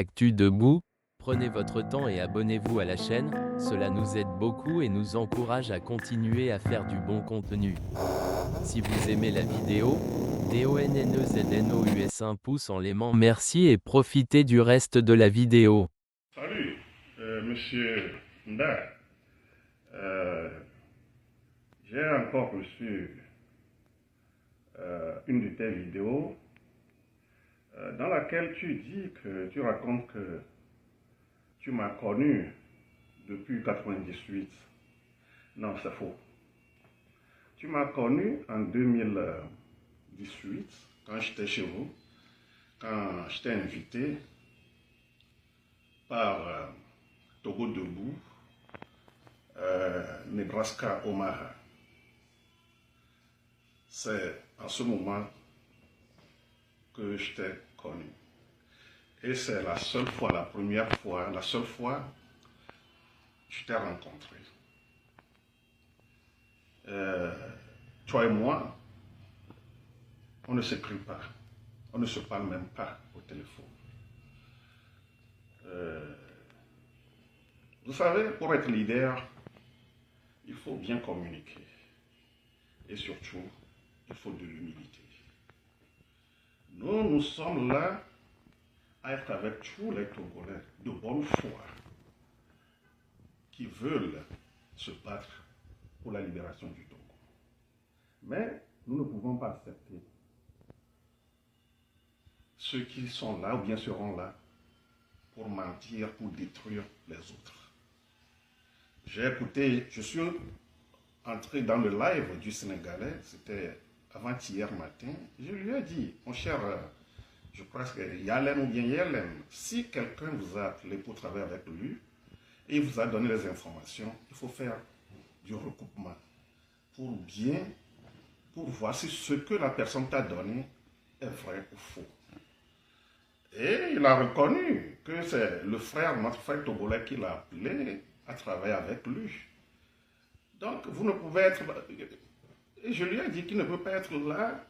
Actu Debout, prenez votre temps et abonnez-vous à la chaîne, cela nous aide beaucoup et nous encourage à continuer à faire du bon contenu. Si vous aimez la vidéo, DONNEZNOUS un pouce en l'aimant, merci et profitez du reste de la vidéo. Salut, monsieur Nda. Euh, j'ai encore reçu une de tes vidéos dans laquelle tu dis que tu racontes que tu m'as connu depuis 98. Non, c'est faux. Tu m'as connu en 2018 quand j'étais chez vous, quand j'étais invité par Togo Debout, Nebraska Omaha. C'est en ce moment que je t'ai connu. Et c'est la seule fois, la première fois, la seule fois que je t'ai rencontré. Toi et moi, on ne s'écrit pas. On ne se parle même pas au téléphone. Vous savez, pour être leader, il faut bien communiquer. Et surtout, il faut de l'humilité. Nous sommes là à être avec tous les Togolais de bonne foi qui veulent se battre pour la libération du Togo. Mais nous ne pouvons pas accepter ceux qui sont là ou bien seront là pour mentir, pour détruire les autres. J'ai écouté, je suis entré dans le live du Sénégalais, c'était avant-hier matin, je lui ai dit, mon cher, je crois que c'est Yalen ou bien Yalen, si quelqu'un vous a appelé pour travailler avec lui et il vous a donné les informations, il faut faire du recoupement pour voir si ce que la personne t'a donné est vrai ou faux. Et il a reconnu que c'est le frère, notre frère togolais qui l'a appelé à travailler avec lui. Donc vous ne pouvez être... Et je lui ai dit qu'il ne peut pas être là.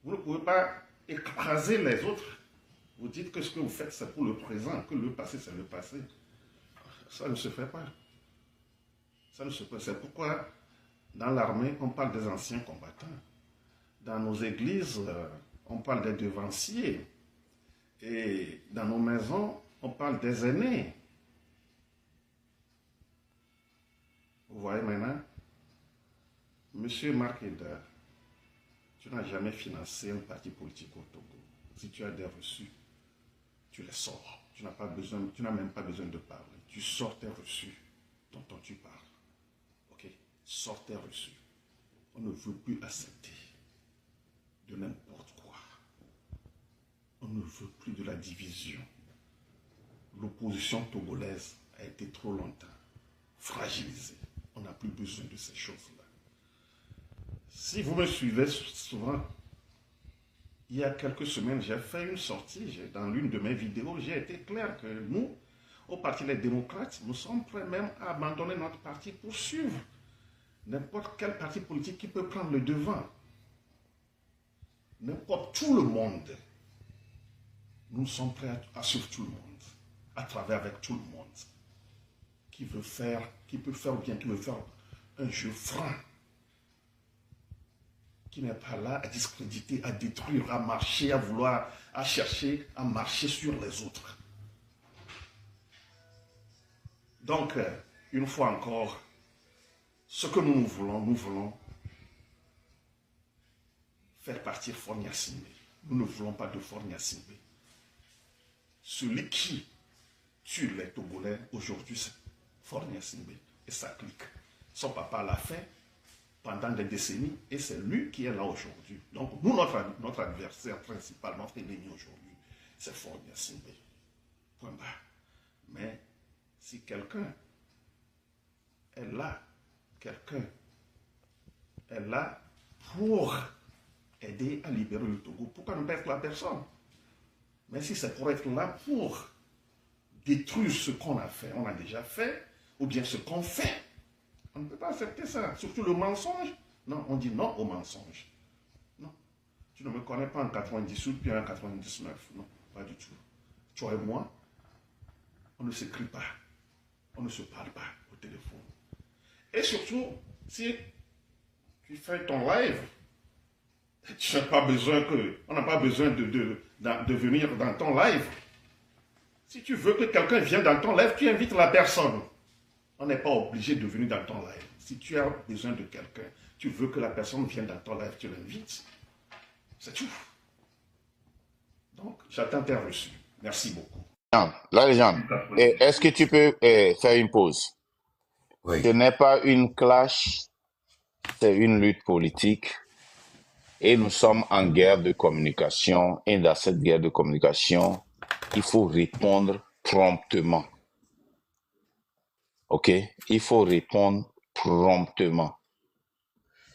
Vous ne pouvez pas écraser les autres. Vous dites que ce que vous faites c'est pour le présent, que le passé c'est le passé. Ça ne se fait pas. Ça ne se fait pas. C'est pourquoi dans l'armée on parle des anciens combattants. Dans nos églises on parle des devanciers. Et dans nos maisons, on parle des aînés. Vous voyez maintenant, Monsieur Marc Eda, tu n'as jamais financé un parti politique au Togo. Si tu as des reçus, tu les sors. Tu n'as même pas besoin de parler. Tu sors tes reçus dont tu parles. Ok? Sors tes reçus. On ne veut plus accepter de n'importe quoi. On ne veut plus de la division. L'opposition togolaise a été trop longtemps fragilisée. On n'a plus besoin de ces choses-là. Si vous me suivez souvent, il y a quelques semaines, j'ai fait une sortie, dans l'une de mes vidéos, j'ai été clair que nous, au Parti des démocrates, nous sommes prêts même à abandonner notre parti pour suivre n'importe quel parti politique qui peut prendre le devant. N'importe tout le monde. Nous sommes prêts à suivre tout le monde, à travailler avec tout le monde, qui peut faire ou bien qui veut faire un jeu franc, qui n'est pas là à discréditer, à détruire, à marcher, à chercher à marcher sur les autres. Donc, une fois encore, ce que nous voulons faire partir Faure Gnassingbé. Nous ne voulons pas de Faure Gnassingbé. Celui qui tue les Togolais aujourd'hui, c'est Faure Gnassingbé et sa clique. Son papa l'a fait pendant des décennies et c'est lui qui est là aujourd'hui. Donc nous, notre adversaire principal, notre ennemi aujourd'hui, c'est Faure Gnassingbé. Point barre. Mais si quelqu'un est là, pour aider à libérer le Togo, pourquoi ne pas être la personne? Mais si c'est pour être là pour détruire ce qu'on a fait, on a déjà fait, ou bien ce qu'on fait, on ne peut pas accepter ça. Surtout le mensonge. Non, on dit non au mensonge. Non. Tu ne me connais pas en 98 puis en 99. Non, pas du tout. Toi et moi, On ne s'écrit pas. On ne se parle pas au téléphone. Et surtout, si tu fais ton live, on n'a pas besoin de venir dans ton live. Si tu veux que quelqu'un vienne dans ton live, tu invites la personne. On n'est pas obligé de venir dans ton live. Si tu as besoin de quelqu'un, tu veux que la personne vienne dans ton live, tu l'invites. C'est tout. Donc, j'attends tes reçus. Merci beaucoup. La légende, est-ce que tu peux faire une pause? Oui. Ce n'est pas une clash, c'est une lutte politique. Et nous sommes en guerre de communication. Et dans cette guerre de communication, il faut répondre promptement. OK? Il faut répondre promptement.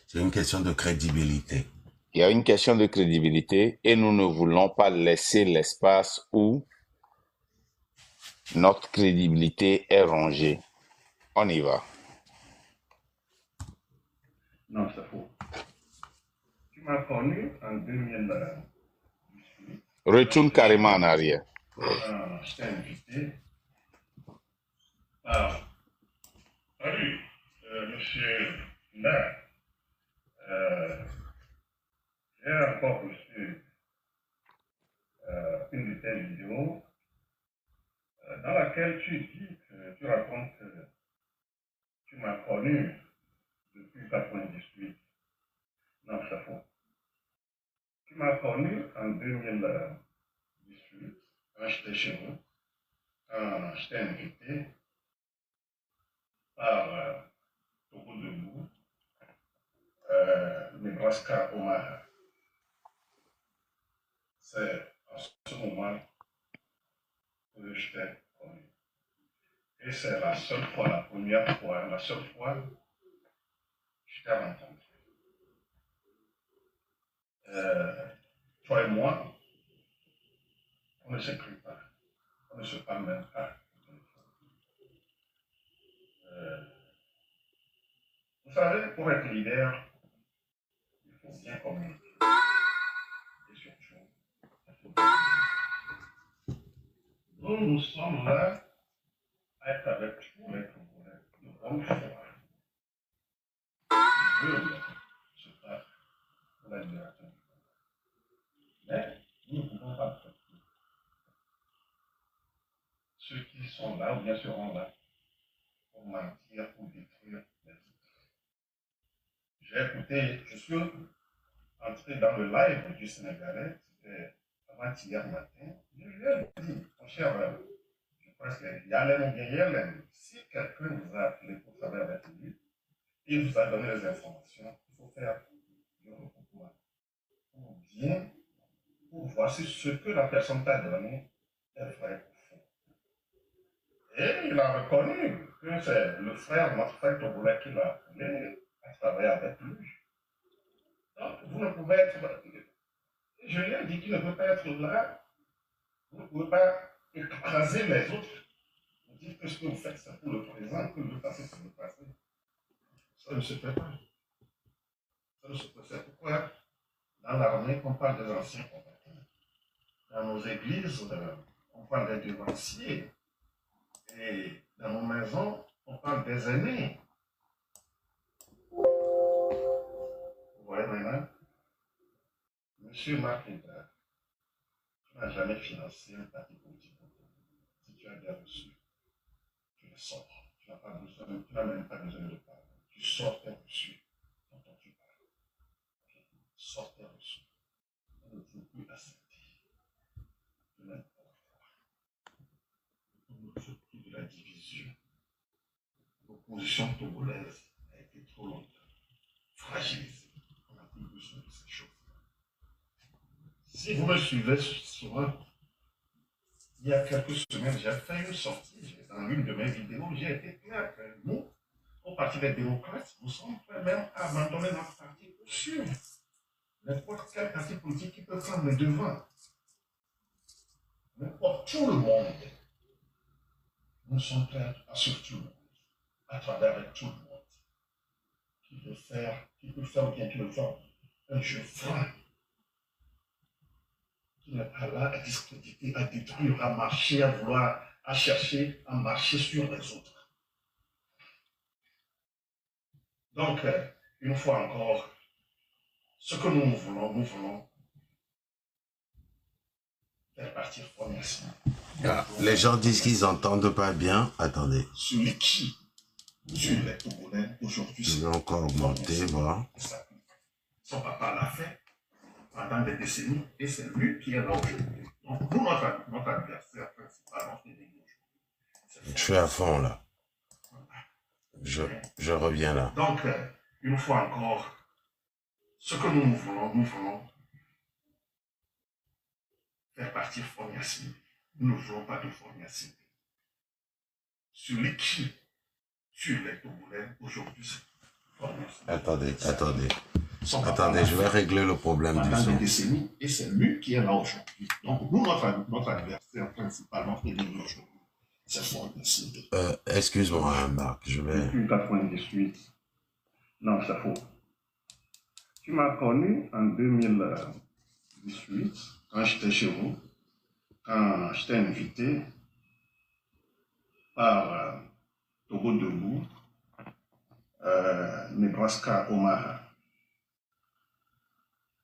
C'est une question de crédibilité. Il y a une question de crédibilité et nous ne voulons pas laisser l'espace où notre crédibilité est rongée. On y va. Non, c'est faux. Tu m'as connu en 2018. Retourne carrément en arrière. Je t'ai invité. Ah, salut, monsieur Là. J'ai encore reçu une de tes vidéos dans laquelle tu dis que tu racontes que tu m'as connu depuis 1998. Non, c'est faux. Tu m'as connu en 2018, quand j'étais chez vous, quand j'étais invité par Togo Debout, Nebraska Omaha. C'est à ce moment que je t'ai connu. Et c'est la seule fois, la première fois, la seule fois que je t'ai rencontré. Toi et moi, on ne s'écrit pas, on ne se parle même pas. Vous savez, pour être leader, il faut bien communiquer. Et surtout, il faut bien communiquer. Nous sommes là à être avec tous les Congolais de bonne foi. Ils veulent se battre pour la libération du Congo. Mais nous ne pouvons pas faire tout. Ceux qui sont là ou bien seront là pour mentir, pour détruire les autres. J'ai écouté, je suis entré dans le live du Sénégalais, c'était avant-hier matin. Je lui ai dit, mon cher, je pense qu'il y a l'un ou bien il y a l'un. Si quelqu'un vous a appelé pour travailler avec lui, il vous a donné les informations, il faut faire du recoupement pour bien, pour voir si ce que la personne t'a donné est vrai ou faux. Et il a reconnu que c'est le frère, notre frère Togolais qui l'a appelé à travailler avec lui. Donc, vous ne pouvez être. Je lui ai dit qu'il ne peut pas être là. Vous ne pouvez pas écraser les autres. Vous dites que ce que vous faites, c'est pour le présent, que le passé, c'est le passé. Ça ne se fait pas. Ça ne se peut pas. C'est pourquoi, dans l'armée, on parle des anciens combattants. Dans nos églises, on parle des devanciers. Et dans nos maisons, on parle des aînés. Vous voyez maintenant, Monsieur Marc Hébert, tu n'as jamais financé un parti politique. Si tu as des reçus, tu les sors. Tu n'as pas besoin, tu n'as même pas besoin de parler. Tu sors tes reçus dont tu parles. Sors tes reçus. On ne veut plus accepter de n'importe quoi. On ne veut plus de la division. L'opposition togolaise a été trop longtemps fragilisée. On n'a plus besoin de ces choses. Si vous me suivez souvent, il y a quelques semaines, j'ai fait une sortie dans une de mes vidéos. J'ai été clair que nous, au Parti des démocrates, nous sommes prêts même à abandonner notre parti pour suivre n'importe quel parti politique qui peut prendre le devant. N'importe tout le monde. Nous sommes prêts à suivre tout le monde, à travers avec tout le monde. Qui peut faire ou bien qui veut faire un jeu franc. Qui n'est pas là à discréditer, à détruire, à marcher, à vouloir à chercher à marcher sur les autres. Donc, une fois encore, ce que nous voulons faire partir formation. Ah, les gens disent qu'ils n'entendent pas bien. Attendez. Celui qui, sur les Togolais, aujourd'hui, Je vais encore augmenter, voilà. Son papa l'a fait pendant des décennies et c'est lui qui est là aujourd'hui. Donc, nous, notre adversaire principal, notre ennemi aujourd'hui, Je suis à fond là. Je reviens là. Donc, une fois encore, ce que nous voulons faire partir formation. Nous ne voulons pas de formation. Celui qui tue les Togolais aujourd'hui, c'est formation. Attendez, je vais régler le problème du pendant des son. décennies et c'est lui qui est là aujourd'hui. Donc, nous, notre adversaire principal, notre ennemi aujourd'hui, c'est formation. Excuse-moi, Marc, je vais... Depuis 98. Non, c'est faux. Tu m'as connu en 2018, quand j'étais chez vous, quand j'étais invité par Togo Debout, Nebraska Omaha.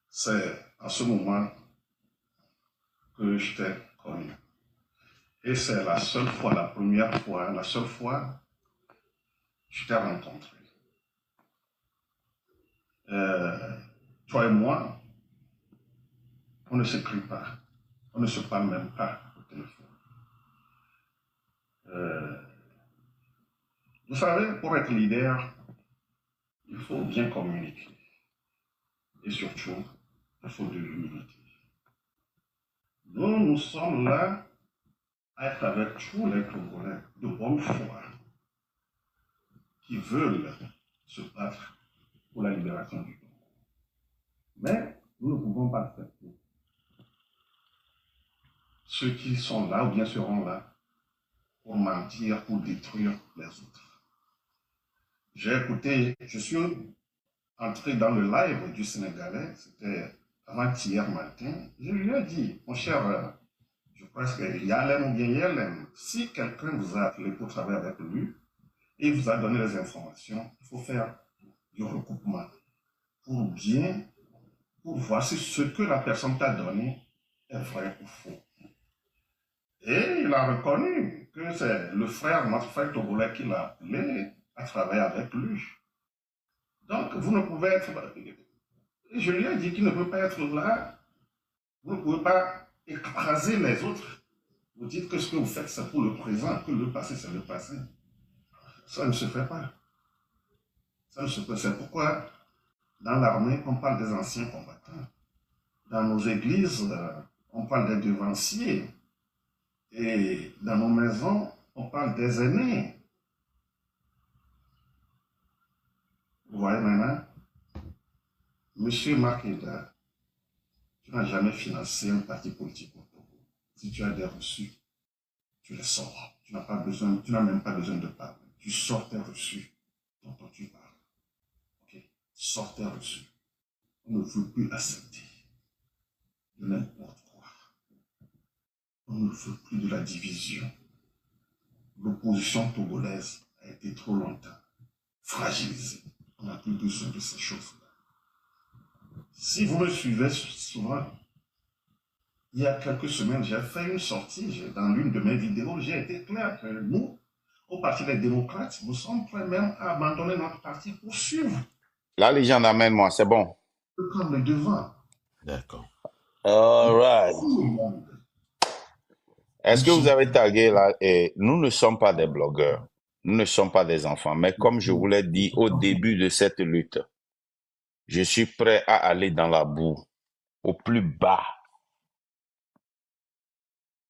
C'est à ce moment que je t'ai connu. Et c'est la seule fois, la seule fois que je t'ai rencontré. Toi et moi, on ne s'écrit pas. On ne se parle même pas au téléphone. Vous savez, pour être leader, il faut bien communiquer. Et surtout, il faut de l'humilité. Nous sommes là à être avec tous les Togolais de bonne foi qui veulent se battre pour la libération du Congo. Mais nous ne pouvons pas accepter ceux qui sont là ou bien seront là pour mentir, pour détruire les autres. J'ai écouté, je suis entré dans le live du Sénégalais, c'était avant-hier matin, je lui ai dit, mon cher, je pense que Yalem ou bien Yalem, si quelqu'un vous a appelé pour travailler avec lui et vous a donné les informations, il faut faire du recoupement pour voir si ce que la personne t'a donné est vrai ou faux. Et il a reconnu que c'est le frère, notre frère Togolais, qui l'a appelé à travailler avec lui. Donc, vous ne pouvez être... Je lui ai dit qu'il ne peut pas être là. Vous ne pouvez pas écraser les autres. Vous dites que ce que vous faites, c'est pour le présent, que le passé, c'est le passé. Ça ne se fait pas. Ça ne se fait pas. C'est pourquoi, dans l'armée, on parle des anciens combattants. Dans nos églises, on parle des devanciers. Et dans nos maisons, on parle des aînés. Vous voyez maintenant, Monsieur Marqueda, tu n'as jamais financé un parti politique au Togo. Si tu as des reçus, tu les sors. Tu n'as même pas besoin de parler. Tu sors tes reçus dont tu parles. Ok? Sors tes reçus. On ne veut plus accepter de n'importe quoi. On ne veut plus de la division. L'opposition togolaise a été trop longtemps fragilisée. On n'a plus besoin de ces choses-là. Si vous me suivez souvent, il y a quelques semaines, j'ai fait une sortie dans l'une de mes vidéos. J'ai été clair que nous, au Parti des démocrates, nous sommes prêts même à abandonner notre parti pour suivre. La légende, amène-moi, c'est bon. De prendre le devant. D'accord. All right. Est-ce que vous avez tagué là? Et nous ne sommes pas des blogueurs. Nous ne sommes pas des enfants. Mais comme je vous l'ai dit au début de cette lutte, je suis prêt à aller dans la boue, au plus bas,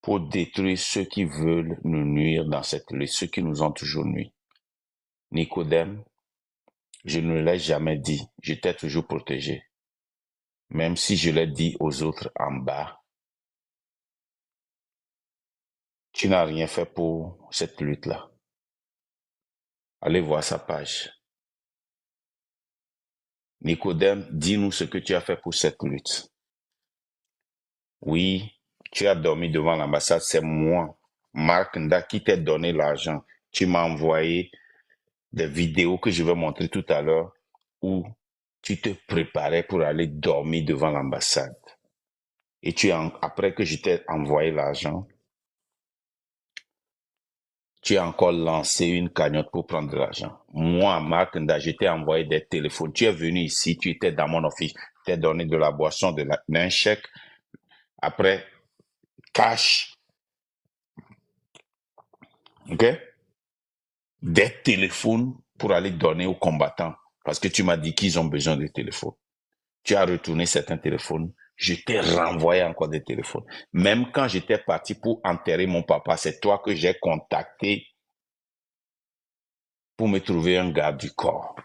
pour détruire ceux qui veulent nous nuire dans cette lutte, ceux qui nous ont toujours nuit. Nicodème, je ne l'ai jamais dit, je t'ai toujours protégé. Même si je l'ai dit aux autres en bas, tu n'as rien fait pour cette lutte-là. Allez voir sa page. Nicodème, dis-nous ce que tu as fait pour cette lutte. Oui, tu as dormi devant l'ambassade, c'est moi Mark Nda qui t'a donné l'argent. Tu m'as envoyé des vidéos que je vais montrer tout à l'heure où tu te préparais pour aller dormir devant l'ambassade. Et après que je t'ai envoyé l'argent, tu as encore lancé une cagnotte pour prendre de l'argent. Moi, Mark Nda, je t'ai envoyé des téléphones. Tu es venu ici, tu étais dans mon office, tu t'ai donné de la boisson, d'un chèque. Après, cash, ok? Des téléphones pour aller donner aux combattants. Parce que tu m'as dit qu'ils ont besoin de téléphones. Tu as retourné certains téléphones. Je t'ai renvoyé encore des téléphones. Même quand j'étais parti pour enterrer mon papa, c'est toi que j'ai contacté pour me trouver un garde du corps.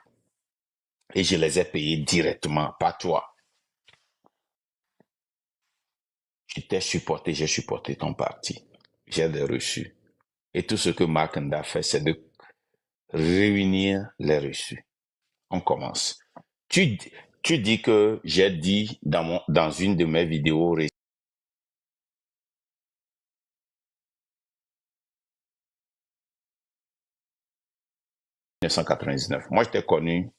Et je les ai payés directement, pas toi. Je t'ai supporté, j'ai supporté ton parti. J'ai des reçus. Et tout ce que Mark Nda fait, c'est de réunir les reçus. On commence. Tu dis que j'ai dit dans une de mes vidéos 1999. Moi, je t'ai connu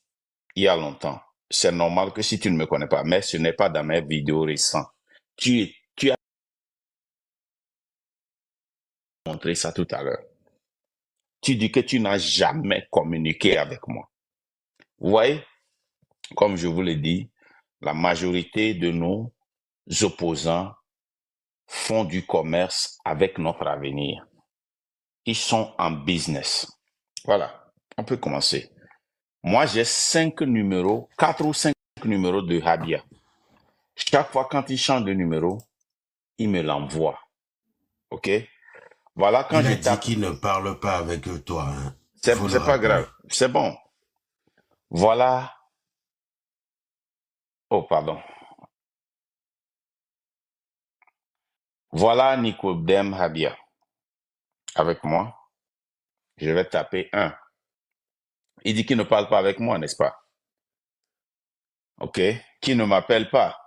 il y a longtemps. C'est normal que si tu ne me connais pas, mais ce n'est pas dans mes vidéos récentes. Tu as montré ça tout à l'heure. Tu dis que tu n'as jamais communiqué avec moi. Vous voyez, comme je vous l'ai dit, la majorité de nos opposants font du commerce avec notre avenir. Ils sont en business. Voilà, on peut commencer. Moi, j'ai 4 ou 5 numéros de Habia. Chaque fois quand il change de numéro, il me l'envoie. OK? Voilà quand Il je a dit tape. qu'il ne parle pas avec toi. Hein. C'est pas grave. C'est bon. Voilà. Oh, pardon. Voilà Nicodème Habia. Avec moi. Je vais taper 1. Il dit qu'il ne parle pas avec moi, n'est-ce pas? OK? Qui ne m'appelle pas.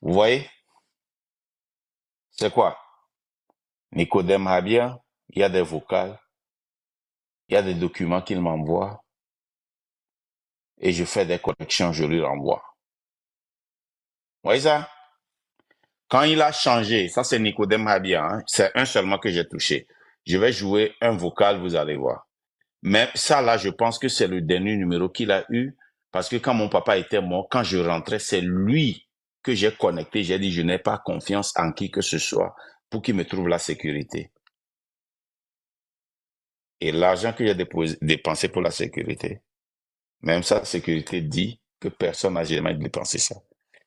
Vous voyez? C'est quoi? Nicodème Habia. Il y a des vocales. Il y a des documents qu'il m'envoie. Et je fais des corrections, je lui renvoie. Vous voyez ça? Quand il a changé, ça c'est Nicodème Habia, hein, c'est un seulement que j'ai touché. Je vais jouer un vocal, vous allez voir. Mais ça là, je pense que c'est le dernier numéro qu'il a eu, parce que quand mon papa était mort, quand je rentrais, c'est lui que j'ai connecté. J'ai dit, je n'ai pas confiance en qui que ce soit pour qu'il me trouve la sécurité. Et l'argent que j'ai dépensé pour la sécurité, même ça, la sécurité dit que personne n'a jamais dépensé ça.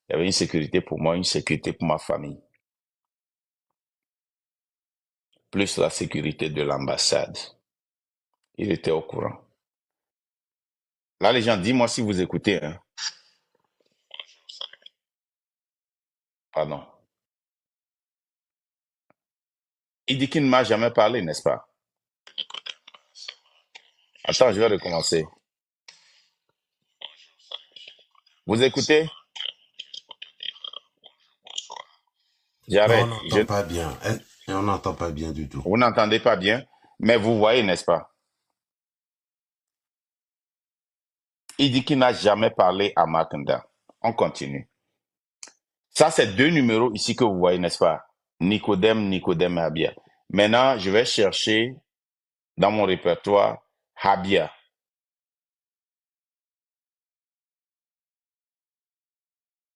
Il y avait une sécurité pour moi, une sécurité pour ma famille. Plus la sécurité de l'ambassade. Il était au courant. Là, les gens, dis-moi si vous écoutez. Hein. Pardon. Il dit qu'il ne m'a jamais parlé, n'est-ce pas? Attends, je vais recommencer. Vous écoutez? J'arrête. On n'entend pas bien. Et on n'entend pas bien du tout. Vous n'entendez pas bien, mais vous voyez, n'est-ce pas? Il dit qu'il n'a jamais parlé à Mark Nda. On continue. Ça, c'est 2 numéros ici que vous voyez, n'est-ce pas? Nicodème Habia. Maintenant, je vais chercher dans mon répertoire Habia.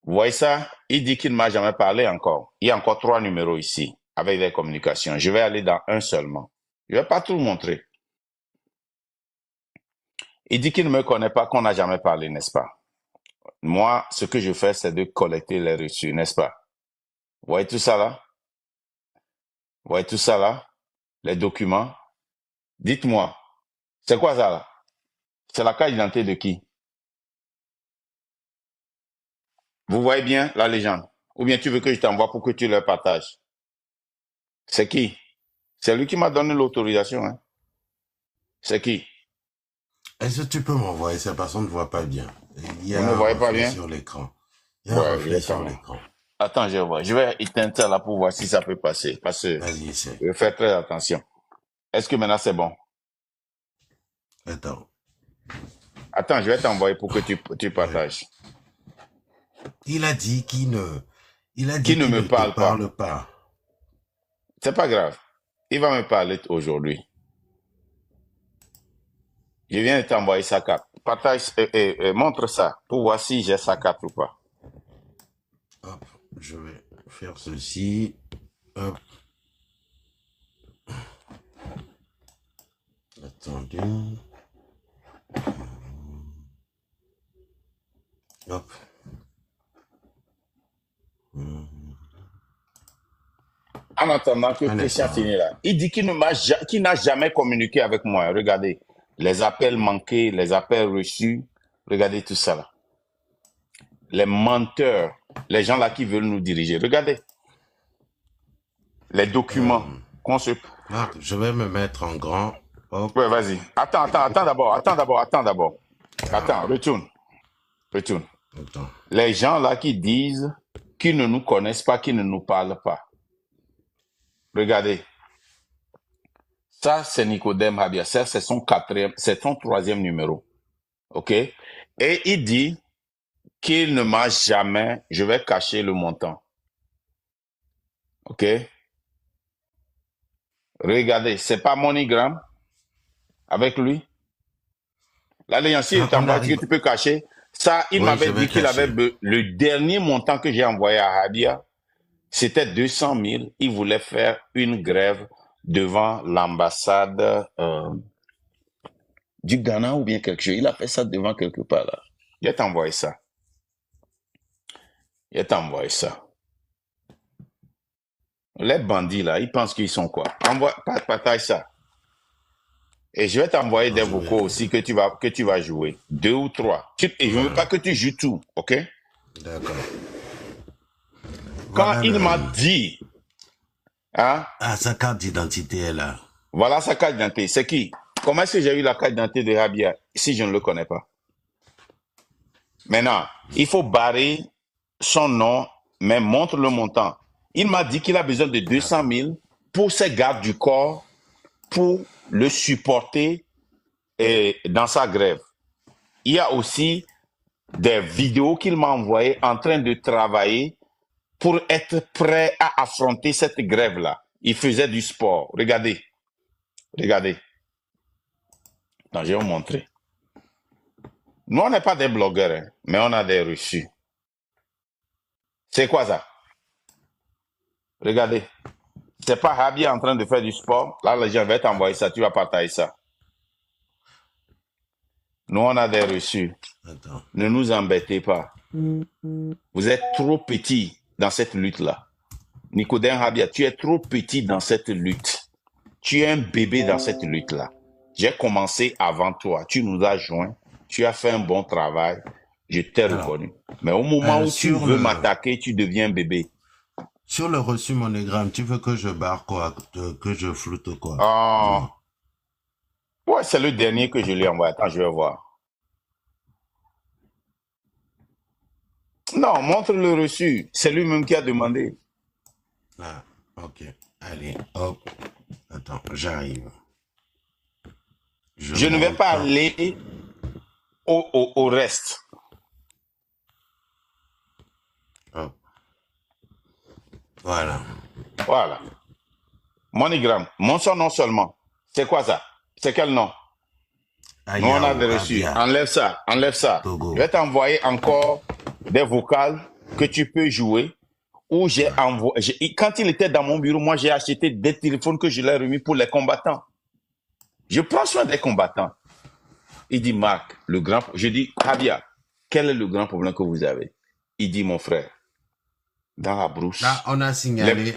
Vous voyez ça? Il dit qu'il ne m'a jamais parlé encore. Il y a encore 3 numéros ici avec des communications. Je vais aller dans un seulement. Je ne vais pas tout vous montrer. Il dit qu'il ne me connaît pas, qu'on n'a jamais parlé, n'est-ce pas? Moi, ce que je fais, c'est de collecter les reçus, n'est-ce pas? Vous voyez tout ça là? Vous voyez tout ça là? Les documents? Dites-moi, c'est quoi ça là? C'est la carte d'identité de qui? Vous voyez bien la légende? Ou bien tu veux que je t'envoie pour que tu leur partages? C'est qui? C'est lui qui m'a donné l'autorisation. Hein? C'est qui? Est-ce que tu peux m'envoyer ça parce qu'on ne voit pas bien? Il y a Vous ne un voyez pas reflet bien? sur l'écran. Il y a un reflet sur l'écran. Attends, je vois. Je vais éteindre ça là pour voir si ça peut passer. Parce que Vas-y, essaie. je vais faire très attention. Est-ce que maintenant c'est bon? Attends. Attends, je vais t'envoyer pour que tu Ouais. partages. Il a dit qu'il ne... Il a Qui dit ne qu'il me ne te parle pas. parle pas. C'est pas grave. Il va me parler aujourd'hui. Je viens de t'envoyer sa carte. Partage et montre ça pour voir si j'ai sa carte ou pas. Hop, je vais faire ceci. Hop. Attendez. Hop. En attendant que Un Christian instant. finisse là, il dit qu'il n'a jamais communiqué avec moi. Regardez, les appels manqués, les appels reçus. Regardez tout ça là. Les menteurs, les gens là qui veulent nous diriger. Regardez. Les documents qu'on se... Marc, je vais me mettre en grand. Hop. Ouais, vas-y. Attends d'abord. Attends, retourne. Attends. Les gens là qui disent qu'ils ne nous connaissent pas, qui ne nous parlent pas. Regardez. Ça, c'est Nicodème Habia. Ça, c'est son troisième numéro. OK? Et il dit qu'il ne m'a jamais, je vais cacher le montant. OK? Regardez, c'est pas MoneyGram avec lui. L'alliance est en voiture que tu peux cacher. Ça, il Oui, m'avait je vais dit qu'il avait cacher. le dernier montant que j'ai envoyé à Habia, c'était 200 000. Il voulait faire une grève devant l'ambassade du Ghana ou bien quelque chose. Il a fait ça devant quelque part là. Je vais t'envoyer ça. Les bandits là, ils pensent qu'ils sont quoi? Partage ça. Et je vais t'envoyer des vocaux aussi que tu vas jouer. 2 ou 3. Et je ne veux pas que tu joues tout, ok? D'accord. Quand Voilà il m'a dit, hein? Ah, sa carte d'identité est là. Voilà sa carte d'identité. C'est qui? Comment est-ce que j'ai eu la carte d'identité de Rabia si je ne le connais pas? Maintenant, il faut barrer son nom, mais montre le montant. Il m'a dit qu'il a besoin de 200 000 pour ses gardes du corps, pour le supporter dans sa grève. Il y a aussi des vidéos qu'il m'a envoyées en train de travailler pour être prêt à affronter cette grève-là. Il faisait du sport. Regardez. Non, je vais vous montrer. Nous, on n'est pas des blogueurs, hein, mais on a des reçus. C'est quoi ça? Regardez. C'est pas Habi en train de faire du sport. Là, les gens vont t'envoyer ça. Tu vas partager ça. Nous, on a des reçus. Attends. Ne nous embêtez pas. Vous êtes trop petit dans cette lutte-là. Nicodème Habia, tu es trop petit dans cette lutte. Tu es un bébé dans cette lutte-là. J'ai commencé avant toi. Tu nous as joints. Tu as fait un bon travail. Je t'ai reconnu. Mais au moment où tu veux m'attaquer, tu deviens bébé. Sur le reçu MoneyGram, tu veux que je barre quoi? Que je floute quoi? Ouais, c'est le dernier que je lui ai envoyé. Attends, je vais voir. Non, montre le reçu. C'est lui-même qui a demandé. Ah, ok. Allez, hop. Attends, j'arrive. Je ne vais pas aller au reste. Hop. Voilà. MoneyGram, mon son nom seulement. C'est quoi ça? C'est quel nom? Nous, on a des reçus. Enlève ça. Togo. Je vais t'envoyer encore des vocales que tu peux jouer. Où j'ai envoyé. Quand il était dans mon bureau, moi, j'ai acheté des téléphones que je lui ai remis pour les combattants. Je prends soin des combattants. Il dit, Marc, je dis, Habia, quel est le grand problème que vous avez? Il dit, mon frère, dans la brousse. Là, on a signalé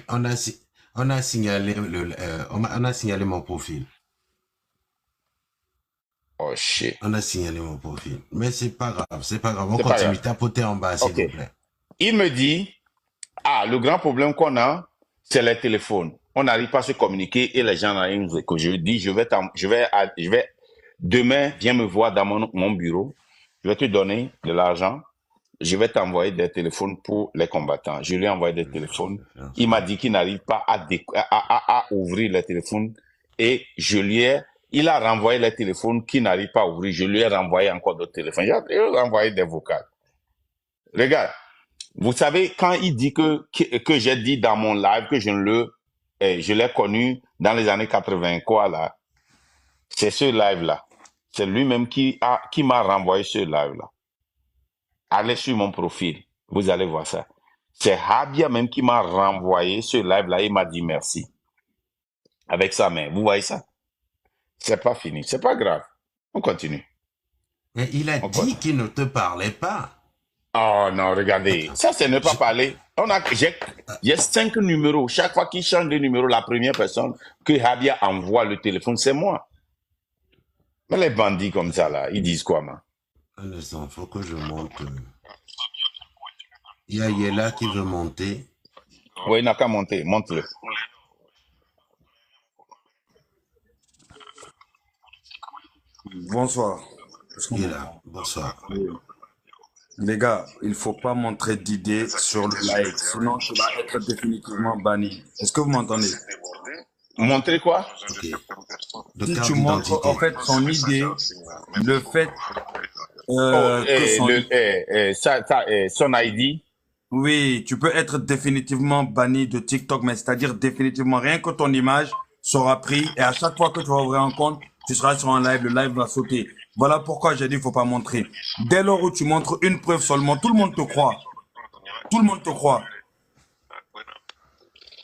mon profil. Oh shit. On a signalé mon profil. Mais c'est pas grave. On continue. Tapoter en bas, s'il vous plaît. Il me dit, le grand problème qu'on a, c'est les téléphones. On n'arrive pas à se communiquer et les gens n'arrivent que je dis, je vais, demain, viens me voir dans mon bureau. Je vais te donner de l'argent je vais t'envoyer des téléphones pour les combattants. Je lui ai envoyé des téléphones. Il m'a dit qu'il n'arrive pas à ouvrir les téléphones et il a renvoyé les téléphones qu'il n'arrive pas à ouvrir. Je lui ai renvoyé encore d'autres téléphones. J'ai renvoyé des vocales. Regarde, vous savez, quand il dit que j'ai dit dans mon live que je l'ai connu dans les années 80, quoi, là, c'est ce live-là. C'est lui-même qui m'a renvoyé ce live-là. Allez sur mon profil, vous allez voir ça. C'est Habia même qui m'a renvoyé ce live-là, il m'a dit merci. Avec sa main, vous voyez ça? C'est pas fini, c'est pas grave. On continue. Et il a dit qu'il ne te parlait pas. Oh non, regardez, ça c'est ne pas parler. J'ai 5 numéros. Chaque fois qu'il change de numéro, la première personne que Habia envoie le téléphone, c'est moi. Mais les bandits comme ça, là, ils disent quoi, man? Un instant, il faut que je monte. Il y a Yela qui veut monter. Oui, il n'a qu'à monter, monte-le. Bonsoir. Yela, bonsoir. Les gars, il ne faut pas montrer d'idées sur le live, sinon tu vas être définitivement banni. Est-ce que vous m'entendez? Montrer quoi? Ok. Si tu montres en fait son idée, le fait son ID. Oui, tu peux être définitivement banni de TikTok, mais c'est-à-dire définitivement, rien que ton image sera prise et à chaque fois que tu vas ouvrir un compte, tu seras sur un live, le live va sauter. Voilà pourquoi j'ai dit il faut pas montrer. Dès lors où tu montres une preuve seulement, tout le monde te croit. Tout le monde te croit.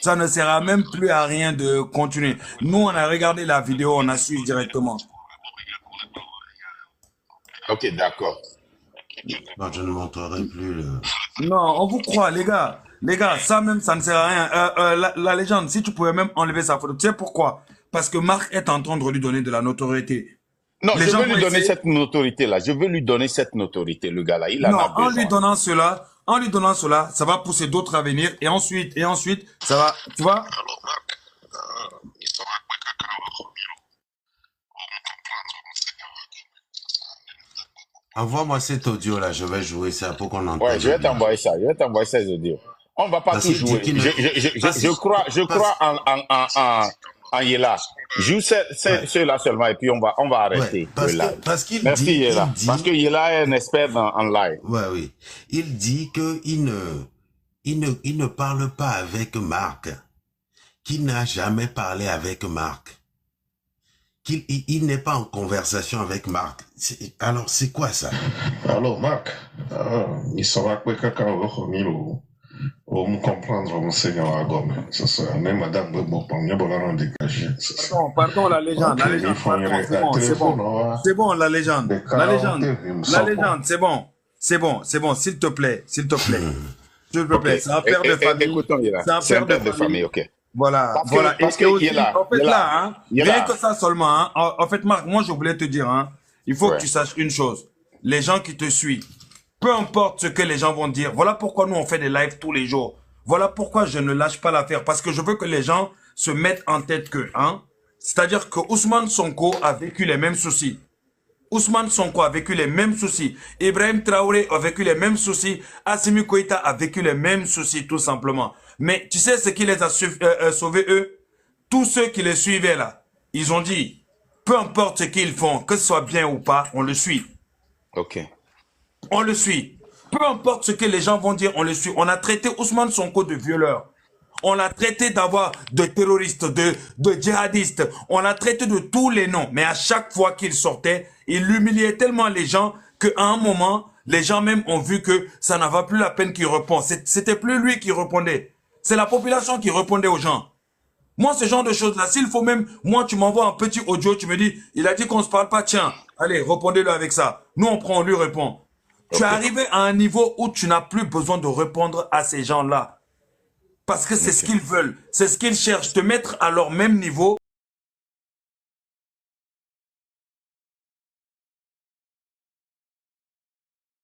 Ça ne sert même plus à rien de continuer. Nous, on a regardé la vidéo, on a suivi directement. Ok, d'accord. Bon, je ne montrerai plus le... Non, on vous croit, les gars. Les gars, ça même, ça ne sert à rien. La légende, si tu pouvais même enlever sa photo, tu sais pourquoi? Parce que Marc est en train de lui donner de la notoriété. Non, je veux lui donner cette notoriété-là. Je veux lui donner cette notoriété, le gars-là. Il en a besoin. En lui donnant cela, ça va pousser d'autres à venir. Et ensuite, ça va, tu vois? Envoie-moi cet audio-là, je vais jouer ça pour qu'on entende. Ouais, je vais t'envoyer ça. Je vais t'envoyer ces audios. On va pas tout jouer. Je crois en Yela. Joue ceux-là seulement et puis on va arrêter. Ouais, Merci Yela. Parce que Yela est un expert en live. Ouais, oui. Il dit qu'il ne parle pas avec Marc. Qu'il n'a jamais parlé avec Marc. Qu'il n'est pas en conversation avec Marc. Alors, c'est quoi ça? Alors, Marc, il sera quoi quand on va revenir au me comprendre, mon Seigneur Agome. C'est ça. Même Madame Bobon, il y a un dégagé. Pardon, la légende. La légende, c'est bon. C'est bon, la légende. La légende, c'est bon. C'est bon, s'il te plaît. S'il te plaît. C'est un père de famille. Écoutons, c'est un père de famille, ok. Voilà, Parce que aussi, en fait, là, rien que ça seulement, hein, en fait, Marc, moi, je voulais te dire, hein, il faut que tu saches une chose. Les gens qui te suivent, peu importe ce que les gens vont dire, voilà pourquoi nous, on fait des lives tous les jours. Voilà pourquoi je ne lâche pas l'affaire, parce que je veux que les gens se mettent en tête que, hein, c'est-à-dire que Ousmane Sonko a vécu les mêmes soucis. Ousmane Sonko a vécu les mêmes soucis. Ibrahim Traoré a vécu les mêmes soucis. Assimi Koïta a vécu les mêmes soucis, tout simplement. Mais tu sais ce qui les a sauvés, eux? Tous ceux qui les suivaient là, ils ont dit, peu importe ce qu'ils font, que ce soit bien ou pas, on le suit. Ok. On le suit. Peu importe ce que les gens vont dire, on le suit. On a traité Ousmane Sonko de violeur. On l'a traité de terroriste, de djihadiste. On l'a traité de tous les noms. Mais à chaque fois qu'il sortait, il humiliait tellement les gens qu'à un moment, les gens même ont vu que ça n'avait plus la peine qu'il réponde. C'était plus lui qui répondait. C'est la population qui répondait aux gens. Moi, ce genre de choses-là, s'il faut même, moi, tu m'envoies un petit audio, tu me dis, il a dit qu'on se parle pas, tiens, allez, répondez-le avec ça. Nous, on prend, on lui répond. Okay. Tu es arrivé à un niveau où tu n'as plus besoin de répondre à ces gens-là. Parce que c'est ce qu'ils veulent, c'est ce qu'ils cherchent, te mettre à leur même niveau